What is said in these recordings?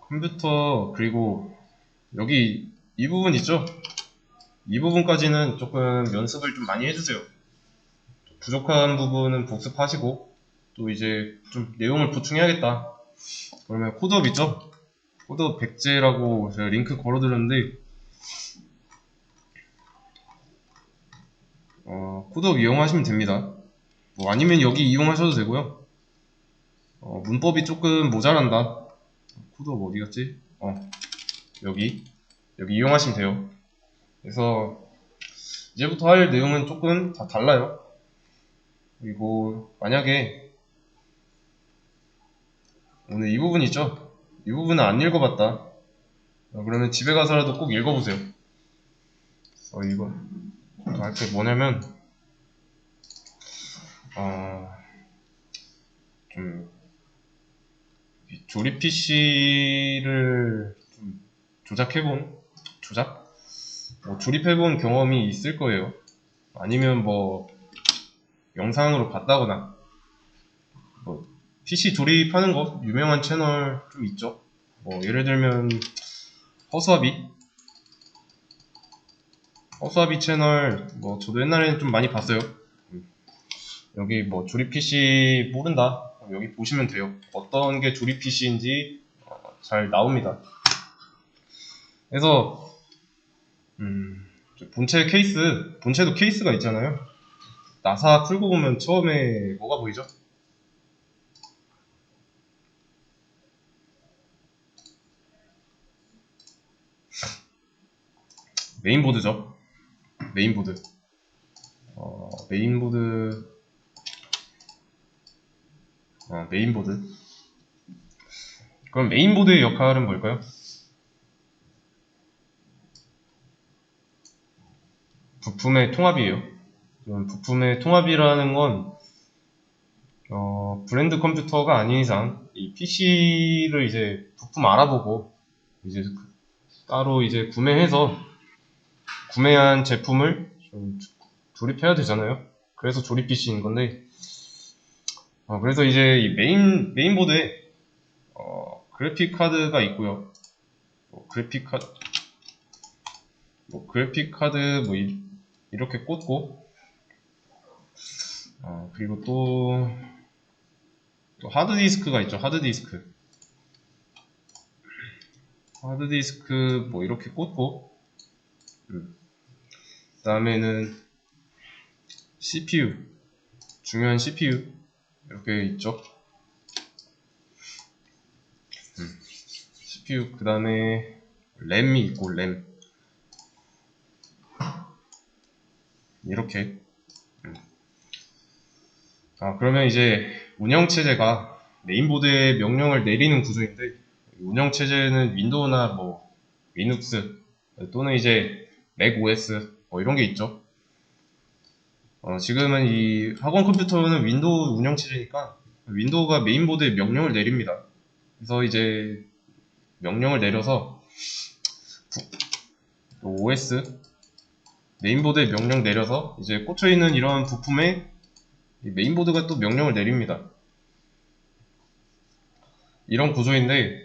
컴퓨터, 그리고 여기 이 부분 있죠? 이 부분까지는 조금 연습을 좀 많이 해주세요. 부족한 부분은 복습하시고, 또 이제 좀 내용을 보충해야겠다. 그러면 코드업 있죠? 코드업 백제라고 제가 링크 걸어드렸는데, 코드업 이용하시면 됩니다. 뭐 아니면 여기 이용하셔도 되고요. 문법이 조금 모자란다. 코드업 어디 갔지? 여기 이용하시면 돼요. 그래서 이제부터 할 내용은 조금 다 달라요. 그리고 만약에 오늘 이 부분 있죠? 이 부분은 안 읽어봤다. 그러면 집에 가서라도 꼭 읽어보세요. 이거 할 게 뭐냐면 좀 조립 PC를 좀 조립해본 경험이 있을 거예요. 아니면 뭐 영상으로 봤다거나 뭐 PC 조립하는 거 유명한 채널 좀 있죠. 뭐 예를 들면 허수아비 채널, 뭐 저도 옛날에는 좀 많이 봤어요. 여기 뭐 조립 PC 모른다, 여기 보시면 돼요. 어떤 게 조립 PC인지 잘 나옵니다. 그래서 본체도 케이스가 있잖아요. 나사 풀고 보면 처음에 뭐가 보이죠? 메인보드죠. 메인보드. 메인보드. 그럼 메인보드의 역할은 뭘까요? 부품의 통합이에요. 부품의 통합이라는 건 브랜드 컴퓨터가 아닌 이상 이 PC를 이제 부품 알아보고 이제 따로 이제 구매한 제품을 좀 조립해야 되잖아요. 그래서 조립 PC인 건데, 그래서 이제 이 메인보드에 그래픽 카드가 있고요. 그래픽 카드 이렇게 꽂고, 그리고 또 하드디스크가 있죠. 하드디스크 이렇게 꽂고, 그 다음에는 CPU, 중요한 CPU 이렇게 있죠. CPU, 그 다음에 램이 있고, 램 이렇게. 그러면 이제 운영체제가 메인보드에 명령을 내리는 구조인데, 운영체제는 윈도우나 뭐 리눅스 또는 이제 맥 OS 뭐 이런 게 있죠. 지금은 이 학원 컴퓨터는 윈도우 운영체제니까 윈도우가 메인보드에 명령을 내립니다. 그래서 이제 명령을 내려서 OS 메인보드에 명령 내려서 이제 꽂혀있는 이런 부품에 메인보드가 또 명령을 내립니다. 이런 구조인데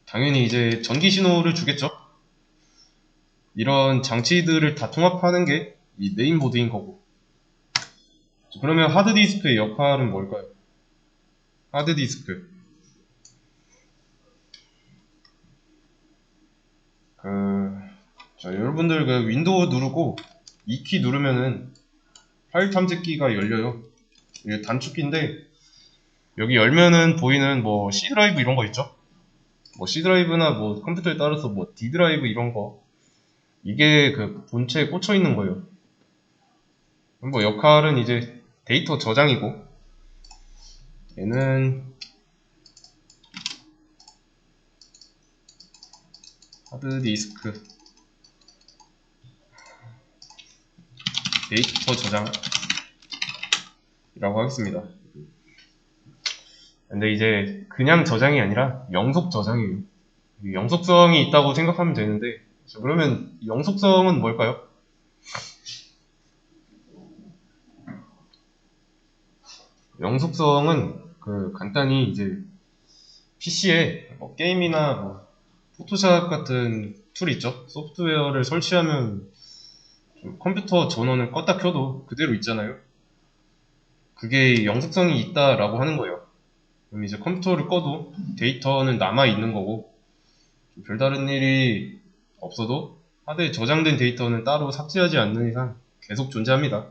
당연히 이제 전기 신호를 주겠죠. 이런 장치들을 다 통합하는 게 이 메인보드인 거고. 그러면 하드디스크의 역할은 뭘까요? 하드디스크. 여러분들 윈도우 누르고 2키 누르면은 파일 탐색기가 열려요. 이게 단축키인데, 여기 열면은 보이는 뭐 C 드라이브 이런 거 있죠? 뭐 C 드라이브나 뭐 컴퓨터에 따라서 뭐 D 드라이브 이런 거, 이게 그 본체에 꽂혀 있는 거예요. 뭐 역할은 이제 데이터 저장이고, 얘는 하드디스크 데이터 저장이라고 하겠습니다. 근데 이제 그냥 저장이 아니라 영속 저장이에요. 영속성이 있다고 생각하면 되는데, 그러면 영속성은 뭘까요? 영속성은 간단히 이제 PC에 게임이나 포토샵 같은 툴 있죠? 소프트웨어를 설치하면 컴퓨터 전원을 껐다 켜도 그대로 있잖아요. 그게 영속성이 있다라고 하는 거예요. 그럼 이제 컴퓨터를 꺼도 데이터는 남아있는 거고, 별다른 일이 없어도 하드에 저장된 데이터는 따로 삭제하지 않는 이상 계속 존재합니다.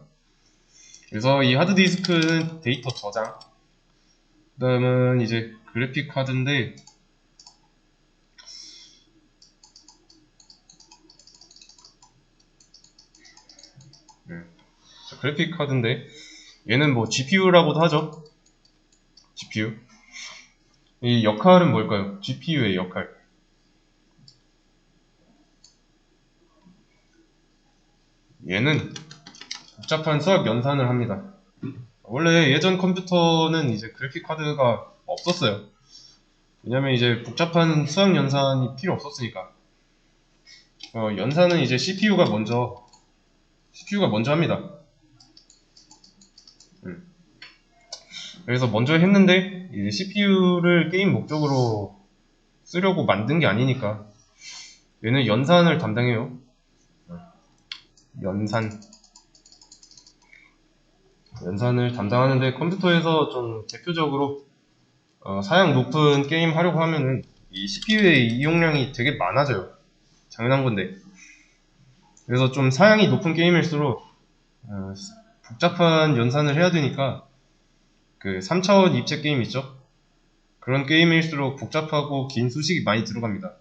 그래서 이 하드디스크는 데이터 저장, 그 다음은 이제 그래픽 카드인데, 그래픽 카드인데 얘는 뭐 GPU라고도 하죠. GPU. 이 역할은 뭘까요? GPU의 역할. 얘는 복잡한 수학 연산을 합니다. 원래 예전 컴퓨터는 이제 그래픽 카드가 없었어요. 왜냐면 이제 복잡한 수학 연산이 필요 없었으니까. 연산은 이제 CPU가 먼저 합니다. 그래서 먼저 했는데 이제 CPU를 게임 목적으로 쓰려고 만든 게 아니니까 얘는 연산을 담당해요. 연산을 담당하는데 컴퓨터에서 좀 대표적으로 사양 높은 게임 하려고 하면은 이 CPU의 이용량이 되게 많아져요. 장난한 건데. 그래서 좀 사양이 높은 게임일수록 복잡한 연산을 해야 되니까 그 3차원 입체 게임 있죠? 그런 게임일수록 복잡하고 긴 수식이 많이 들어갑니다.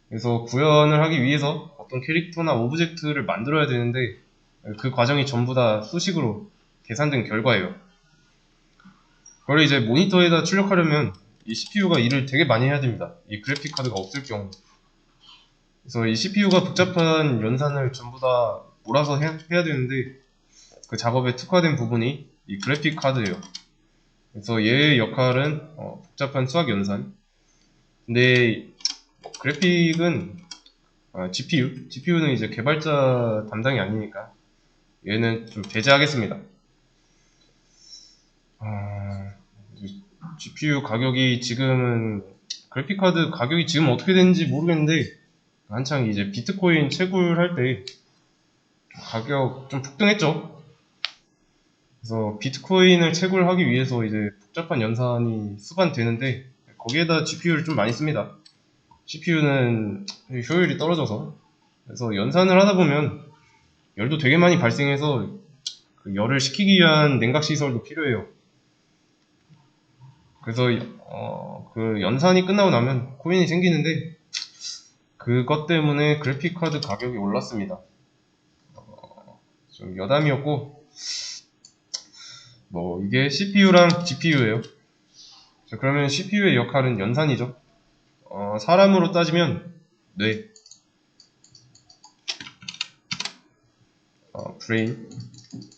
그래서 구현을 하기 위해서 어떤 캐릭터나 오브젝트를 만들어야 되는데 그 과정이 전부 다 수식으로 계산된 결과예요. 그걸 이제 모니터에다 출력하려면 이 CPU가 일을 되게 많이 해야 됩니다. 이 그래픽 카드가 없을 경우. 그래서 이 CPU가 복잡한 연산을 전부 다 몰아서 해야 되는데 그 작업에 특화된 부분이 이 그래픽 카드예요. 그래서 얘의 역할은 복잡한 수학 연산. 근데 그래픽은 GPU는 이제 개발자 담당이 아니니까 얘는 좀 배제하겠습니다. GPU 가격이 지금은 그래픽 카드 가격이 지금 어떻게 되는지 모르겠는데 한창 이제 비트코인 채굴할 때 가격 좀 폭등했죠. 그래서 비트코인을 채굴하기 위해서 이제 복잡한 연산이 수반되는데 거기에다 GPU를 좀 많이 씁니다. CPU는 효율이 떨어져서. 그래서 연산을 하다 보면 열도 되게 많이 발생해서 그 열을 식히기 위한 냉각 시설도 필요해요. 그래서 그 연산이 끝나고 나면 코인이 생기는데 그것 때문에 그래픽 카드 가격이 올랐습니다. 좀 여담이었고 이게 CPU랑 GPU예요. 그러면 CPU의 역할은 연산이죠. 사람으로 따지면 뇌,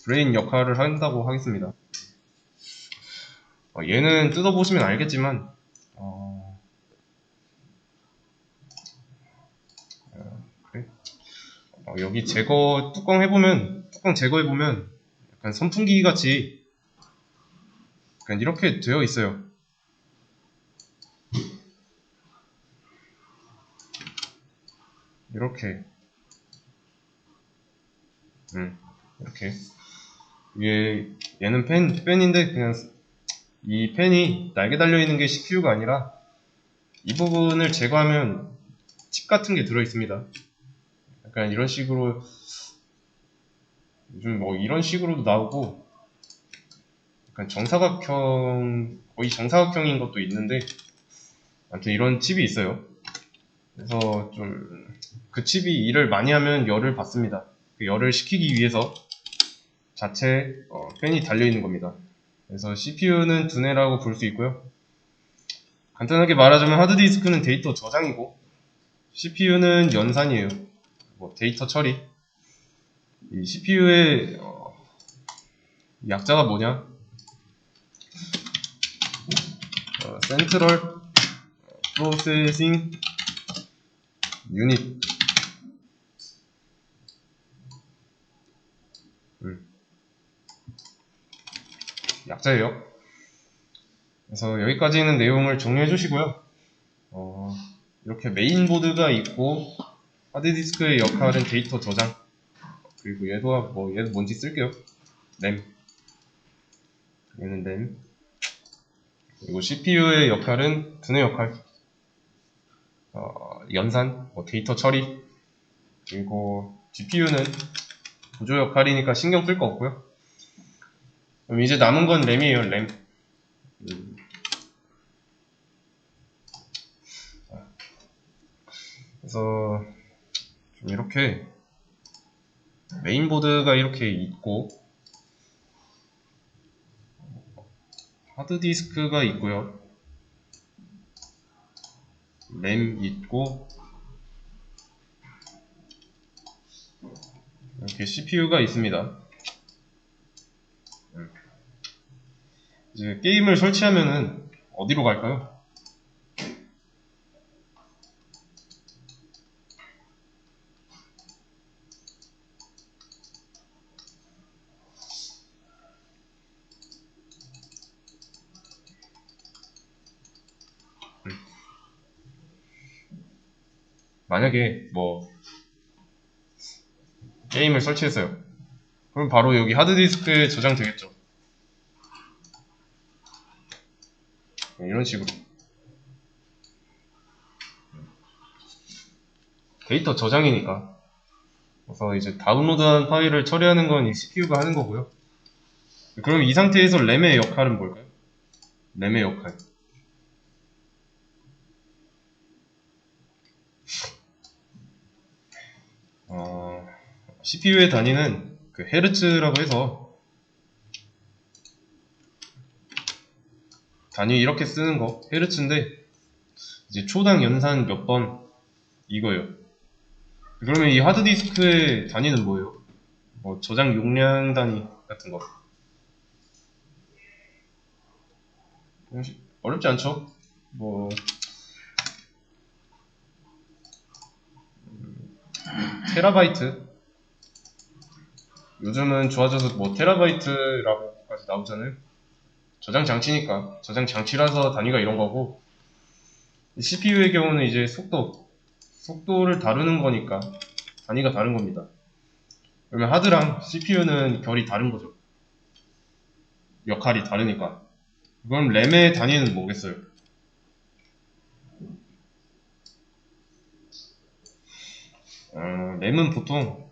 브레인 역할을 한다고 하겠습니다. 얘는 뜯어보시면 알겠지만 그래? 여기 뚜껑 제거해보면 약간 선풍기 같이 약간 이렇게 되어 있어요. 이렇게 이렇게 얘는 펜인데 그냥 이 펜이 날개 달려있는 게 CPU가 아니라 이 부분을 제거하면 칩 같은 게 들어있습니다. 약간 이런 식으로 요즘 이런 식으로도 나오고 약간 거의 정사각형인 것도 있는데 아무튼 이런 칩이 있어요. 그래서 좀 그 칩이 일을 많이 하면 열을 받습니다. 그 열을 식히기 위해서 자체 펜이 달려있는 겁니다. 그래서 CPU는 두뇌라고 볼 수 있고요. 간단하게 말하자면 하드디스크는 데이터 저장이고 CPU는 연산이에요. 데이터 처리. 이 CPU의 약자가 뭐냐? Central Processing Unit. 약자예요. 그래서 여기까지는 내용을 정리해 주시고요. 이렇게 메인보드가 있고 하드디스크의 역할은 데이터 저장, 그리고 얘도 뭔지 쓸게요. 램, 얘는 램, 그리고 CPU의 역할은 두뇌 역할, 연산, 데이터 처리, 그리고 GPU는 보조 역할이니까 신경 쓸 거 없고요. 그럼 이제 남은 건 램이에요. 램. 그래서 좀 이렇게 메인보드가 이렇게 있고 하드디스크가 있고요. 램 있고 이렇게 CPU가 있습니다. 이제 게임을 설치하면은 어디로 갈까요? 만약에 게임을 설치했어요. 그럼 바로 여기 하드디스크에 저장되겠죠. 이런 식으로 데이터 저장이니까. 그래서 이제 다운로드한 파일을 처리하는 건 이 CPU가 하는 거고요. 그럼 이 상태에서 램의 역할은 뭘까요? 램의 역할. CPU의 단위는 그 헤르츠라고 해서 단위 이렇게 쓰는 거 헤르츠인데 이제 초당 연산 몇 번 이거예요. 그러면 이 하드디스크의 단위는 뭐예요? 저장 용량 단위 같은 거. 어렵지 않죠? 테라바이트. 요즘은 좋아져서 테라바이트라고까지 나오잖아요. 저장 장치니까. 저장 장치라서 단위가 이런 거고, CPU의 경우는 이제 속도를 다루는 거니까 단위가 다른 겁니다. 그러면 하드랑 CPU는 결이 다른 거죠. 역할이 다르니까. 그럼 램의 단위는 뭐겠어요? 램은 보통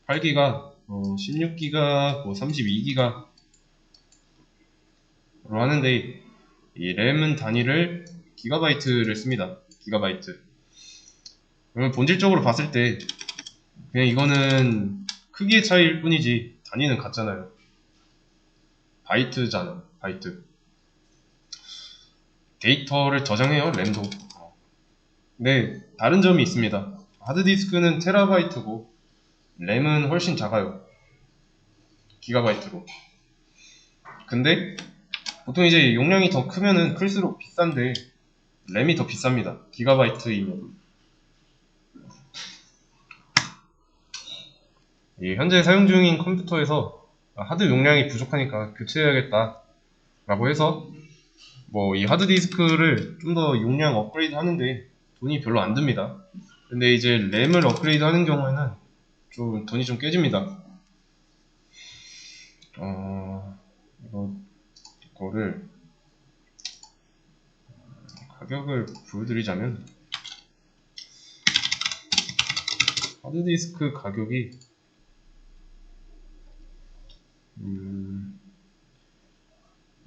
8기가, 16기가, 32기가로 하는데 이 램은 단위를 기가바이트를 씁니다. 기가바이트. 그러면 본질적으로 봤을 때 그냥 이거는 크기의 차이일 뿐이지 단위는 같잖아요. 바이트잖아. 바이트. 데이터를 저장해요. 램도. 네, 다른 점이 있습니다. 하드디스크는 테라바이트고 램은 훨씬 작아요. 기가바이트로. 근데 보통 이제 용량이 더 크면은 클수록 비싼데 램이 더 비쌉니다. 기가바이트이면. 현재 사용 중인 컴퓨터에서 하드 용량이 부족하니까 교체해야겠다 라고 해서 이 하드디스크를 좀 더 용량 업그레이드 하는데 돈이 별로 안 듭니다. 근데 이제 램을 업그레이드 하는 경우에는 좀 돈이 좀 깨집니다. 이거를 가격을 보여드리자면 하드디스크 가격이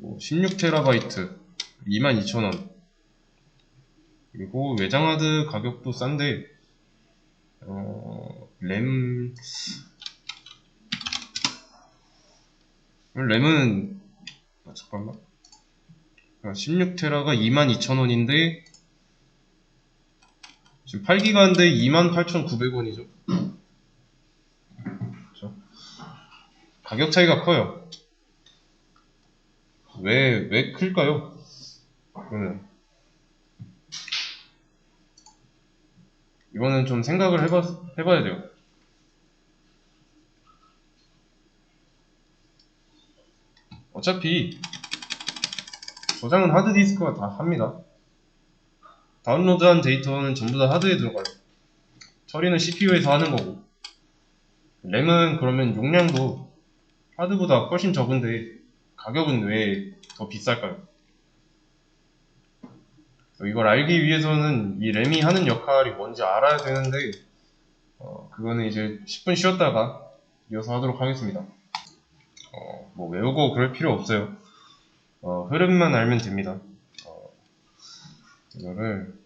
16TB 22,000원. 그리고 외장 하드 가격도 싼데 램은 잠깐만 16TB가 22,000원인데 지금 8기가인데 28,900원이죠. 그렇죠? 가격 차이가 커요. 왜 클까요? 그러면 이거는 좀 생각을 해봐야 돼요. 어차피 저장은 하드디스크가 다 합니다. 다운로드한 데이터는 전부 다 하드에 들어가요. 처리는 CPU에서 하는 거고, 램은 그러면 용량도 하드보다 훨씬 적은데 가격은 왜 더 비쌀까요? 이걸 알기 위해서는 이 램이 하는 역할이 뭔지 알아야 되는데 그거는 이제 10분 쉬었다가 이어서 하도록 하겠습니다. 뭐 외우고 그럴 필요 없어요. 흐름만 알면 됩니다. 이거를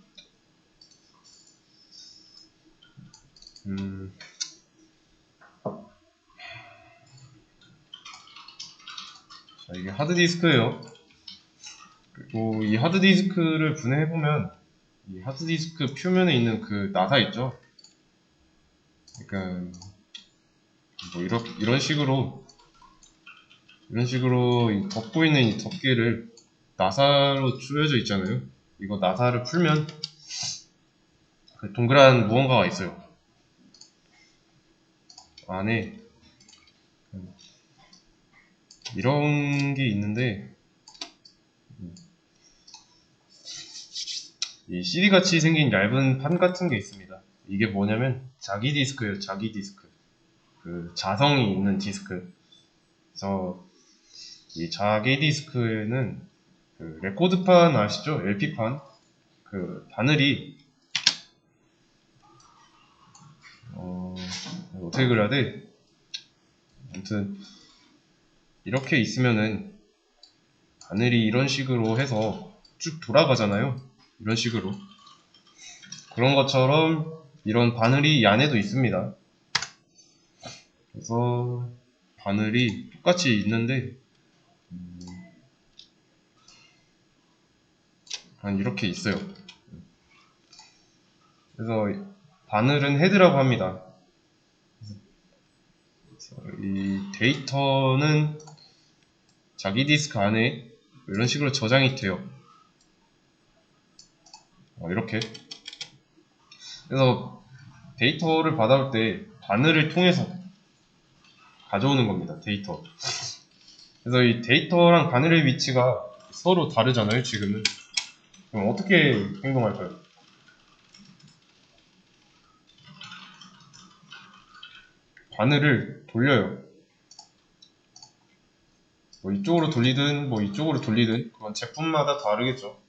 자, 이게 하드디스크예요. 그리고 이 하드디스크를 분해해보면 이 하드디스크 표면에 있는 그 나사 있죠? 그러니까 뭐 이런 식으로 이 덮고 있는 이 덮개를 나사로 추려져 있잖아요. 이거 나사를 풀면 그 동그란 무언가가 있어요. 안에 이런 게 있는데 이 CD 같이 생긴 얇은 판 같은 게 있습니다. 이게 뭐냐면 자기 디스크예요. 자기 디스크. 그 자성이 있는 디스크. 그래서 이 자기 디스크에는 그 레코드판 아시죠? LP판. 그 바늘이 어떻게 그려야 돼? 아무튼 이렇게 있으면은 바늘이 이런 식으로 해서 쭉 돌아가잖아요. 이런 식으로. 그런 것처럼 이런 바늘이 이 안에도 있습니다. 그래서 바늘이 똑같이 있는데 이렇게 있어요. 그래서 바늘은 헤드라고 합니다. 이 데이터는 자기 디스크 안에 이런 식으로 저장이 돼요. 이렇게. 그래서 데이터를 받아올 때 바늘을 통해서 가져오는 겁니다. 데이터. 그래서 이 데이터랑 바늘의 위치가 서로 다르잖아요. 지금은. 그럼 어떻게 행동할까요? 바늘을 돌려요. 뭐 이쪽으로 돌리든 뭐 이쪽으로 돌리든 그건 제품마다 다르겠죠.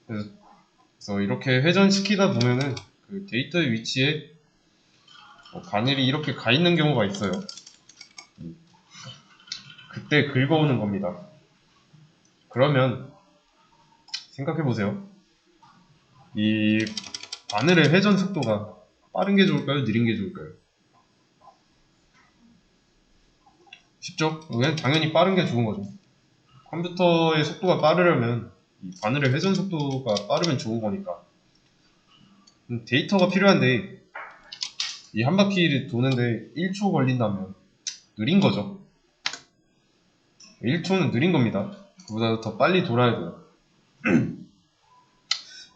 그래서 이렇게 회전시키다 보면은 그 데이터의 위치에 바늘이 이렇게 가 있는 경우가 있어요. 그때 긁어오는 겁니다. 그러면 생각해 보세요. 이 바늘의 회전 속도가 빠른 게 좋을까요? 느린 게 좋을까요? 쉽죠? 그냥 당연히 빠른 게 좋은 거죠. 컴퓨터의 속도가 빠르려면 이 바늘의 회전 속도가 빠르면 좋은 거니까. 데이터가 필요한데 이 한 바퀴를 도는데 1초 걸린다면 느린 거죠. 1초는 느린 겁니다. 그보다 더 빨리 돌아야 돼요.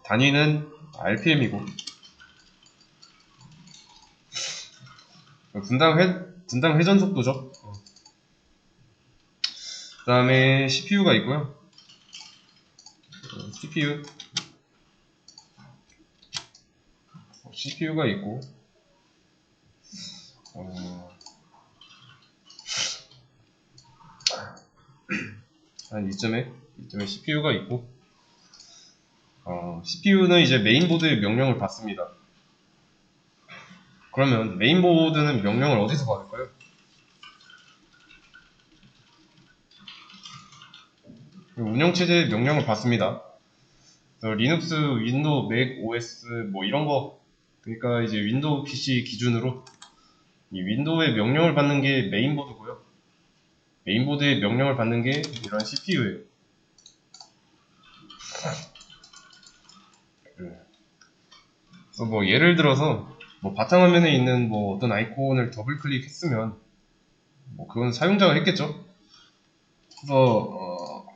단위는 RPM이고 분당 회전 속도죠. 그 다음에 CPU가 있고요. CPU가 있고 한 이쯤에 CPU가 있고 CPU는 이제 메인보드의 명령을 받습니다. 그러면 메인보드는 명령을 어디서 받을까요? 운영체제의 명령을 받습니다. 리눅스, 윈도우, 맥, OS 뭐 이런 거, 그러니까 이제 윈도우 PC 기준으로 이 윈도우의 명령을 받는 게 메인보드고요. 메인보드의 명령을 받는 게 이런 CPU예요. 그래서 뭐 예를 들어서 뭐 바탕화면에 있는 뭐 어떤 아이콘을 더블 클릭했으면 뭐 그건 사용자가 했겠죠. 그래서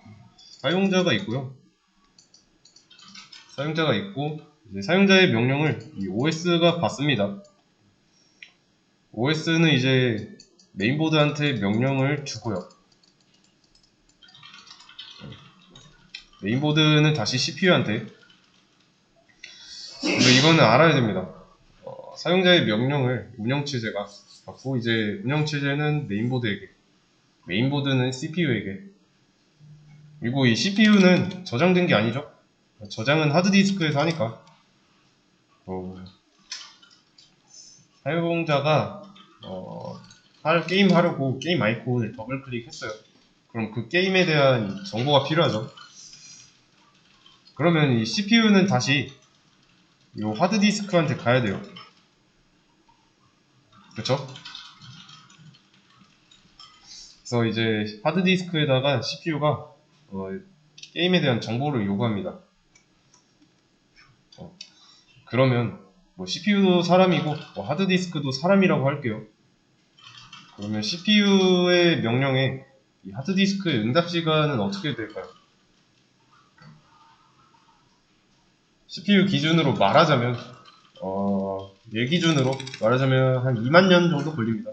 사용자가 있고요. 사용자가 있고 이제 사용자의 명령을 이 OS가 받습니다. OS는 이제 메인보드한테 명령을 주고요. 메인보드는 다시 CPU한테. 근데 이거는 알아야 됩니다. 사용자의 명령을 운영체제가 받고, 이제 운영체제는 메인보드는 CPU에게. 그리고 이 CPU는 저장된 게 아니죠. 저장은 하드디스크에서 하니까 사용자가 게임 하려고 게임 아이콘을 더블 클릭했어요. 그럼 그 게임에 대한 정보가 필요하죠. 그러면 이 CPU는 다시 이 하드디스크한테 가야 돼요. 그쵸? 그래서 이제 하드디스크에다가 CPU가 게임에 대한 정보를 요구합니다. 그러면 뭐 CPU도 사람이고 뭐 하드디스크도 사람이라고 할게요. 그러면 CPU의 명령에 이 하드디스크의 응답 시간은 어떻게 될까요? CPU 기준으로 말하자면 얘 기준으로 말하자면 한 2만 년 정도 걸립니다.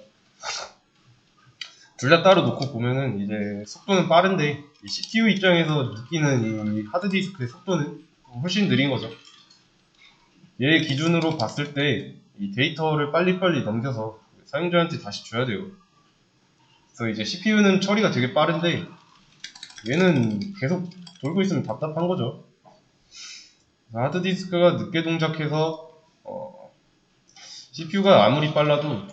둘 다 따로 놓고 보면은 이제 속도는 빠른데 이 CPU 입장에서 느끼는 이 하드디스크의 속도는 훨씬 느린 거죠. 얘 기준으로 봤을 때 이 데이터를 빨리빨리 넘겨서 사용자한테 다시 줘야 돼요. 그래서 이제 CPU는 처리가 되게 빠른데 얘는 계속 돌고 있으면 답답한 거죠. 하드디스크가 늦게 동작해서 CPU가 아무리 빨라도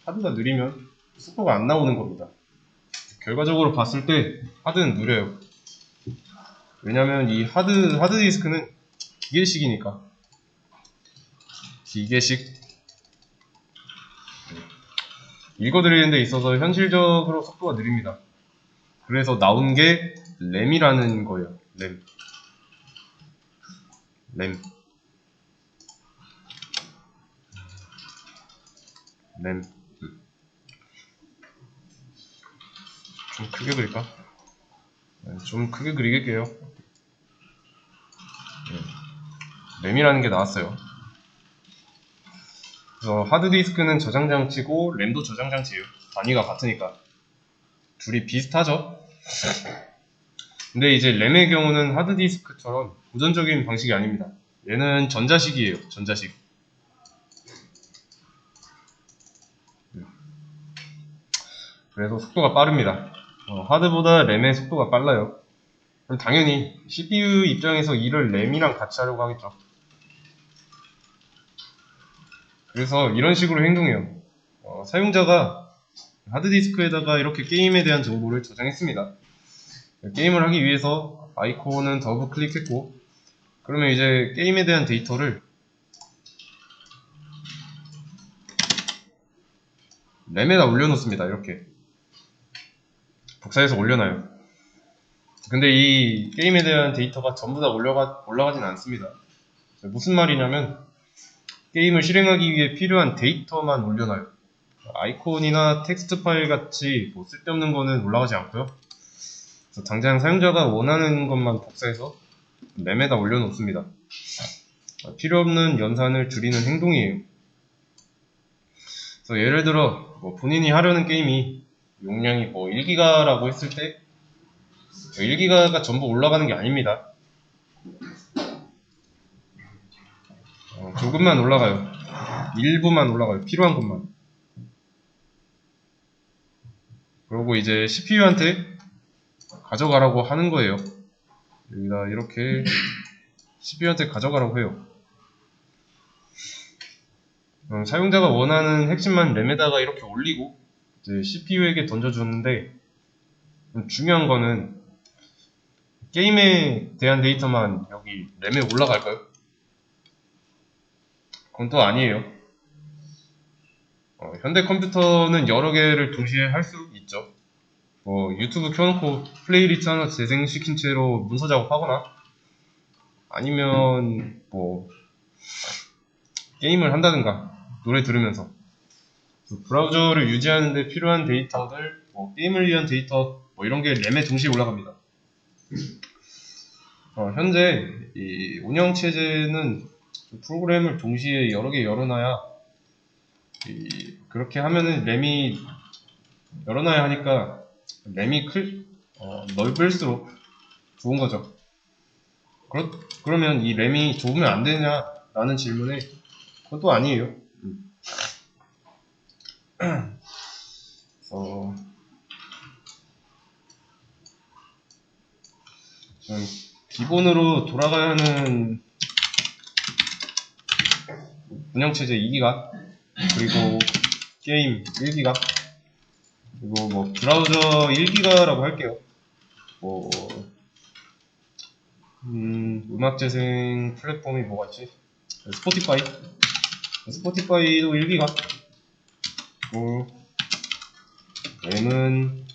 하드가 느리면 속도가 안 나오는 겁니다. 결과적으로 봤을 때 하드는 느려요. 왜냐면 이 하드디스크는 기계식이니까. 기계식. 읽어드리는 데 있어서 현실적으로 속도가 느립니다. 그래서 나온 게 램이라는 거예요. 램. 좀 크게 그릴까? 좀 크게 그리게요. 램이라는 게 나왔어요. 그래서 하드디스크는 저장장치고 램도 저장장치예요. 단위가 같으니까. 둘이 비슷하죠? 근데 이제 램의 경우는 하드디스크처럼 고전적인 방식이 아닙니다. 얘는 전자식이에요. 전자식. 그래서 속도가 빠릅니다. 하드보다 램의 속도가 빨라요. 그럼 당연히 CPU 입장에서 이를 램이랑 같이 하려고 하겠죠. 그래서 이런 식으로 행동해요. 사용자가 하드디스크에다가 이렇게 게임에 대한 정보를 저장했습니다. 게임을 하기 위해서 아이콘은 더블 클릭했고, 그러면 이제 게임에 대한 데이터를 램에다 올려놓습니다. 이렇게 복사해서 올려놔요. 근데 이 게임에 대한 데이터가 전부 다 올라가진 않습니다. 무슨 말이냐면 게임을 실행하기 위해 필요한 데이터만 올려놔요. 아이콘이나 텍스트 파일 같이 뭐 쓸데없는 거는 올라가지 않고요. 그래서 당장 사용자가 원하는 것만 복사해서 램에다 올려놓습니다. 필요없는 연산을 줄이는 행동이에요. 그래서 예를 들어 뭐 본인이 하려는 게임이 용량이 뭐 1기가라고 했을 때 1기가가 전부 올라가는 게 아닙니다. 조금만 올라가요. 일부만 올라가요. 필요한 것만. 그리고 이제 CPU한테 가져가라고 하는 거예요. 여기다 이렇게 CPU한테 가져가라고 해요. 사용자가 원하는 핵심만 램에다가 이렇게 올리고 이제 CPU에게 던져주는데, 중요한 거는 게임에 대한 데이터만 여기 램에 올라갈까요? 그건 또 아니에요. 현대 컴퓨터는 여러 개를 동시에 할 수 있죠. 유튜브 켜놓고 플레이리스트 하나 재생시킨 채로 문서 작업하거나, 아니면 뭐 게임을 한다든가 노래 들으면서 브라우저를 유지하는 데 필요한 데이터들, 게임을 위한 데이터 이런 게 램에 동시에 올라갑니다. 현재 이 운영체제는 프로그램을 동시에 여러 개 열어놔야, 그렇게 하면은 램이 열어놔야 하니까 램이 넓을수록 좋은 거죠. 그러면 이 램이 좁으면 안 되냐 라는 질문에 그건 또 아니에요. 좀 기본으로 돌아가야 하는 운영체제 2기가, 그리고 게임 1기가, 그리고 뭐 브라우저 1기가라고 할게요. 뭐 음악 재생 플랫폼이 뭐가 있지? 스포티파이도 1기가. 램은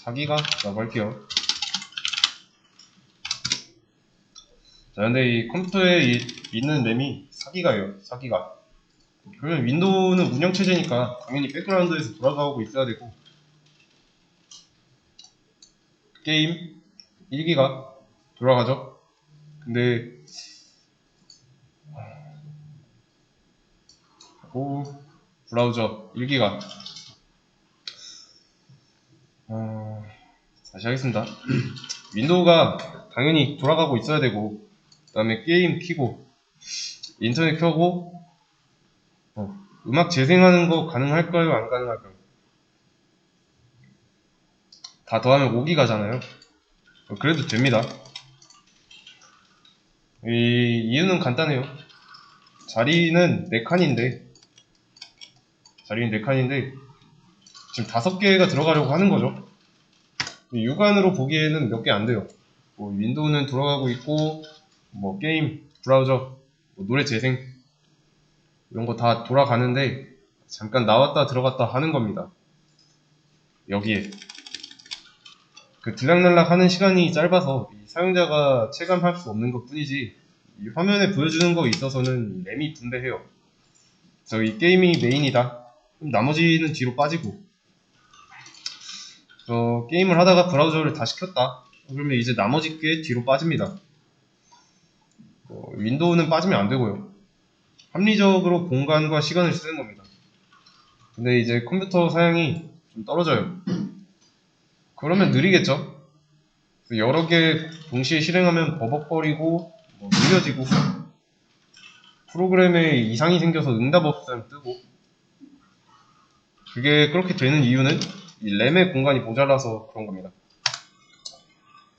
4기가라고 할게요. 자, 근데 이 컴퓨터에 있는 램이 4기가예요. 4기가. 그러면 윈도우는 운영체제니까 당연히 백그라운드에서 돌아가고 있어야 되고, 게임 1기가 돌아가죠. 근데 브라우저 1기가. 다시 하겠습니다. 윈도우가 당연히 돌아가고 있어야 되고, 그 다음에 게임 키고 인터넷 켜고 음악 재생하는 거 가능할까요? 안 가능할까요? 다 더하면 5기가잖아요. 그래도 됩니다. 이 이유는 간단해요. 자리는 4칸인데 지금 5개가 들어가려고 하는 거죠. 육안으로 보기에는 몇 개 안 돼요. 뭐 윈도우는 돌아가고 있고, 뭐 게임, 브라우저, 뭐 노래 재생 이런 거 다 돌아가는데 잠깐 나왔다 들어갔다 하는 겁니다. 여기에 그 들락날락 하는 시간이 짧아서 사용자가 체감할 수 없는 것 뿐이지, 이 화면에 보여주는 거 있어서는 램이 분배해요. 그래서 이 게임이 메인이다, 그럼 나머지는 뒤로 빠지고, 게임을 하다가 브라우저를 다시 켰다, 그러면 이제 나머지 게 뒤로 빠집니다. 윈도우는 빠지면 안 되고요. 합리적으로 공간과 시간을 쓰는 겁니다. 근데 이제 컴퓨터 사양이 좀 떨어져요. 그러면 느리겠죠? 여러 개 동시에 실행하면 버벅거리고 느려지고, 프로그램에 이상이 생겨서 응답 없음 뜨고. 그게 그렇게 되는 이유는 이 램의 공간이 모자라서 그런 겁니다.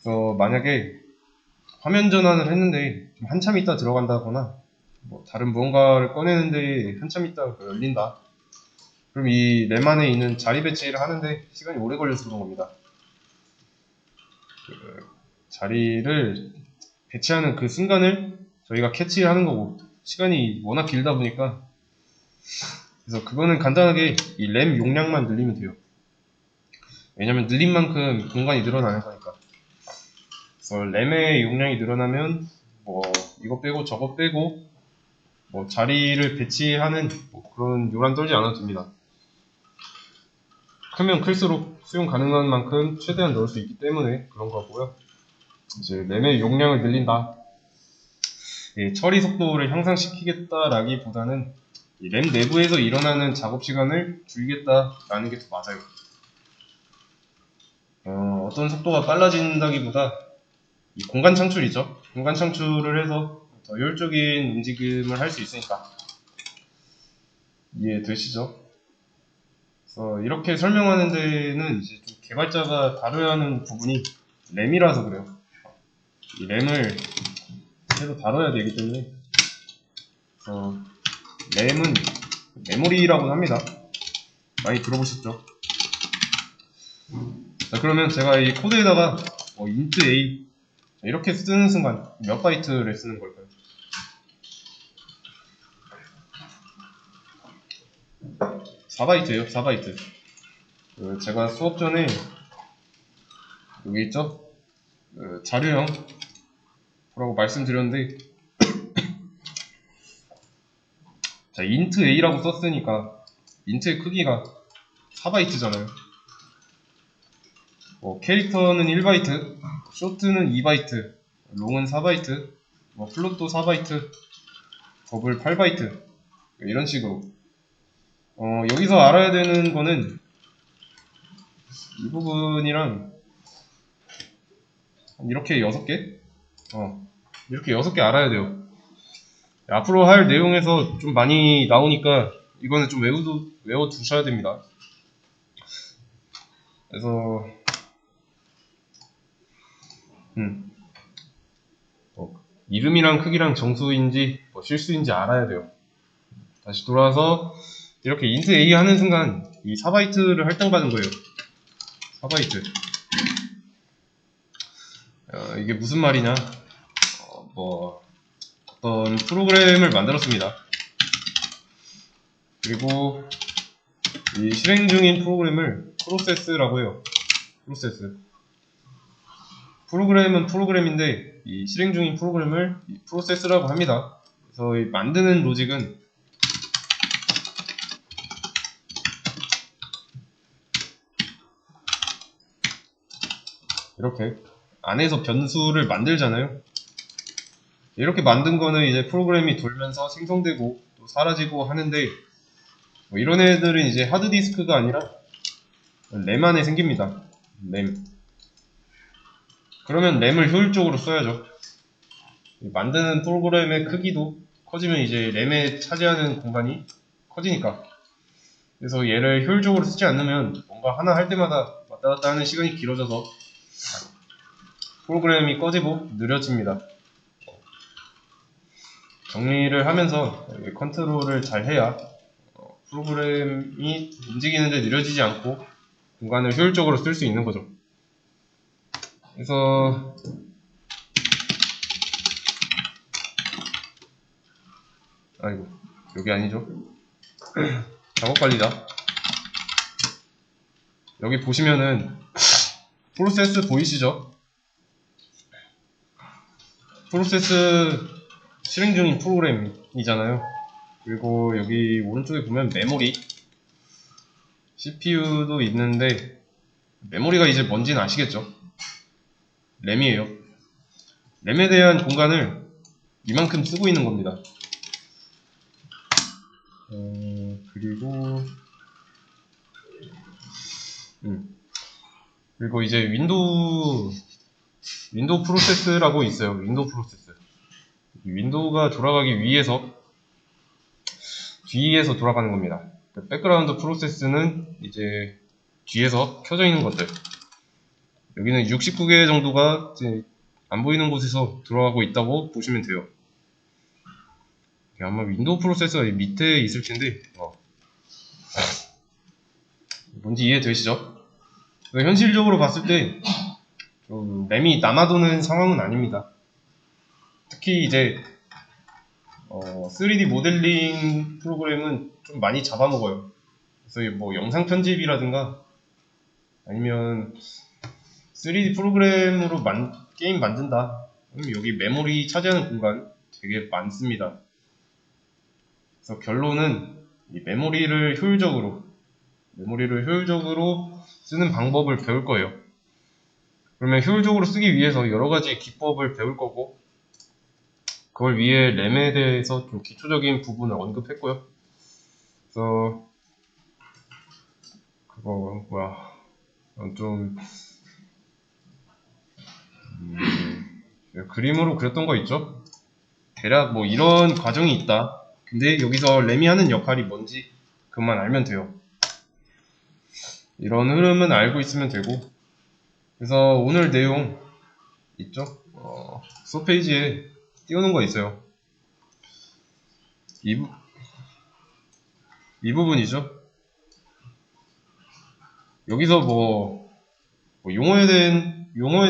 그래서 만약에 화면 전환을 했는데 좀 한참 있다 들어간다거나, 뭐 다른 무언가를 꺼내는데 한참 있다 열린다, 그럼 이 램 안에 있는 자리 배치를 하는데 시간이 오래 걸려서 그런 겁니다. 자리를 배치하는 그 순간을 저희가 캐치를 하는 거고, 시간이 워낙 길다 보니까, 그래서 그거는 간단하게 이 램 용량만 늘리면 돼요. 왜냐면 늘린 만큼 공간이 늘어나는 거니까. 그래서 램의 용량이 늘어나면 뭐 이거 빼고 저거 빼고 뭐 자리를 배치하는 뭐 그런 요란 떨지 않아도 됩니다. 크면 클수록 수용 가능한 만큼 최대한 넣을 수 있기 때문에 그런 거고요. 이제 램의 용량을 늘린다, 처리 속도를 향상시키겠다라기보다는 이 램 내부에서 일어나는 작업 시간을 줄이겠다라는 게 더 맞아요. 어떤 속도가 빨라진다기보다 이 공간 창출이죠. 공간 창출을 해서 더 효율적인 움직임을 할 수 있으니까. 이해되시죠? 그래서 이렇게 설명하는 데는 이제 좀 개발자가 다뤄야 하는 부분이 램이라서 그래요. 이 램을 계속 다뤄야 되기 때문에. 램은 메모리라고 합니다. 많이 들어보셨죠? 자, 그러면 제가 이 코드에다가 int a 이렇게 쓰는 순간 몇 바이트를 쓰는 걸까요? 4바이트예요. 4바이트. 제가 수업 전에 여기 있죠? 자료형 라고 말씀드렸는데, 자, int a라고 썼으니까 int의 크기가 4바이트잖아요. 캐릭터는 1바이트, short는 2바이트, long은 4바이트, float도 4바이트, 버블 8바이트, 이런 식으로. 여기서 알아야 되는 거는 이 부분이랑 이렇게 6개, 이렇게 6개 알아야 돼요. 앞으로 할 내용에서 좀 많이 나오니까 이거는 좀 외워두셔야 됩니다. 그래서 이름이랑 크기랑 정수인지 실수인지 알아야 돼요. 다시 돌아와서 이렇게 int a 하는 순간 이 4바이트를 할당받은 거예요. 4바이트. 이게 무슨 말이냐? 어떤 프로그램을 만들었습니다. 그리고 이 실행 중인 프로그램을 프로세스라고 해요. 프로세스. 프로그램은 프로그램인데 이 실행 중인 프로그램을 프로세스라고 합니다. 그래서 이 만드는 로직은 이렇게 안에서 변수를 만들잖아요. 이렇게 만든 거는 이제 프로그램이 돌면서 생성되고 또 사라지고 하는데 이런 애들은 이제 하드디스크가 아니라 램 안에 생깁니다. 램. 그러면 램을 효율적으로 써야죠. 만드는 프로그램의 크기도 커지면 이제 램에 차지하는 공간이 커지니까. 그래서 얘를 효율적으로 쓰지 않으면 뭔가 하나 할 때마다 왔다 갔다 하는 시간이 길어져서 프로그램이 꺼지고 느려집니다. 정리를 하면서 컨트롤을 잘 해야 프로그램이 움직이는데 느려지지 않고 공간을 효율적으로 쓸 수 있는 거죠. 그래서 아이고 여기 아니죠. 작업관리자. 여기 보시면은 프로세스 보이시죠? 프로세스 실행 중인 프로그램이잖아요. 그리고 여기 오른쪽에 보면 메모리, CPU도 있는데 메모리가 이제 뭔지는 아시겠죠? 램이에요. 램에 대한 공간을 이만큼 쓰고 있는 겁니다. 그리고 이제 윈도우 프로세스라고 있어요. 윈도우 프로세스. 윈도우가 돌아가기 위해서 뒤에서 돌아가는 겁니다. 백그라운드 프로세스는 이제 뒤에서 켜져 있는 것들. 여기는 69개 정도가 이제 안 보이는 곳에서 돌아가고 있다고 보시면 돼요. 아마 윈도우 프로세서가 밑에 있을 텐데 뭔지 이해되시죠? 현실적으로 봤을 때 램이 남아도는 상황은 아닙니다. 특히 이제 3D 모델링 프로그램은 좀 많이 잡아먹어요. 그래서 뭐 영상 편집이라든가 아니면 3D 프로그램으로 게임 만든다. 그럼 여기 메모리 차지하는 공간 되게 많습니다. 그래서 결론은 이 메모리를 효율적으로 쓰는 방법을 배울 거예요. 그러면 효율적으로 쓰기 위해서 여러 가지 기법을 배울 거고 그걸 위해 램에 대해서 좀 기초적인 부분을 언급했고요. 그래서 그거 좀 그림으로 그렸던 거 있죠? 대략 뭐 이런 과정이 있다. 근데 여기서 램이 하는 역할이 뭔지 그것만 알면 돼요. 이런 흐름은 알고 있으면 되고. 그래서 오늘 내용 있죠? 수업 페이지에 띄워놓은 거 있어요. 이 부분이죠. 여기서 용어에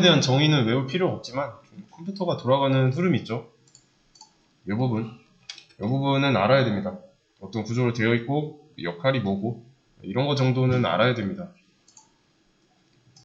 대한 정의는 외울 필요 없지만 컴퓨터가 돌아가는 흐름이 있죠. 이 부분은 알아야 됩니다. 어떤 구조로 되어 있고 역할이 뭐고 이런 거 정도는 알아야 됩니다.